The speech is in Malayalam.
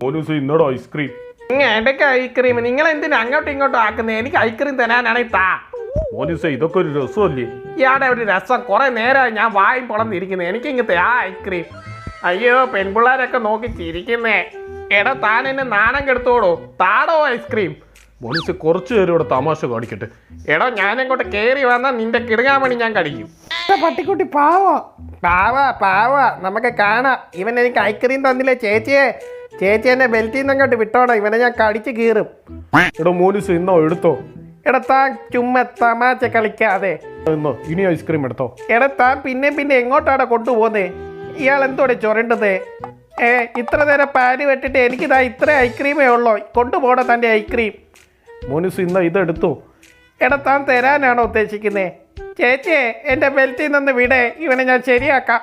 മോനൂസ് ഇന്നോടോ ഐസ്ക്രീം. ഇടയ്ക്ക് ഐസ്ക്രീം നിങ്ങൾ എന്തിനാ അങ്ങോട്ടും ഇങ്ങോട്ടും ആക്കുന്നത്? എനിക്ക് ഐസ്ക്രീം തരാനാണെങ്കിൽ താ. മോനൂസേ ഇതൊക്കെ ഒരു രസമല്ലേ? ഇയാടെ ഒരു രസം. കുറെ നേരമായി ഞാൻ വായും പൊളന്നിരിക്കുന്നത്. എനിക്ക് ഇങ്ങനത്തെ ആ ഐസ്ക്രീം. അയ്യോ പെൺപിള്ളേരൊക്കെ നോക്കി ചിരിക്കുന്നേ. എടാ താൻ എന്നെ നാണം കെടുത്തോടോ. താടോ ഐസ്ക്രീം. മോനൂസേ കുറച്ചു നേരം ഇവിടെ തമാശ കാണിക്കട്ടെ. എടോ ഞാനിങ്ങോട്ട് കയറി വന്നാൽ നിന്റെ കിടുങ്ങാമണി ഞാൻ കടിക്കും. പട്ടിക്കുട്ടി പാവ നമുക്ക് കാണാം. ഇവൻ എനിക്ക് ഐസ്ക്രീം തന്നില്ലേ ചേച്ചി എന്നെ ബെൽറ്റിൽ നിന്ന് അങ്ങോട്ട് വിട്ടോടാ. ഇവനെ ഞാൻ കടിച്ച് കീറും. എടോ മോനൂസ് ഇന്നോ എടുത്തോ. എടാ താൻ ചുമ്മാ തമാശ കളിക്കാതെ. ഇന്നോ ഇനി ഐസ്ക്രീം എടുത്തോ. എടാ താൻ പിന്നെ എങ്ങോട്ടാണ് കൊണ്ടുപോകുന്നേ? ഇയാൾ എന്തോടെ ചൊരണ്ടത്? ഇത്ര നേരം പാല് വെട്ടിട്ട് എനിക്കിതാ ഇത്ര ഐസ്ക്രീമേ ഉള്ളോ. കൊണ്ടുപോടാ തൻ്റെ ഐസ്ക്രീം. മോനൂസ് ഇന്ന ഇതെടുത്തോ. എടാ താൻ തരാനാണോ ഉദ്ദേശിക്കുന്നേ? ചേച്ചിയെ എൻ്റെ ബെൽറ്റിൽ നിന്ന് വിടെ. ഇവനെ ഞാൻ ശരിയാക്കാം.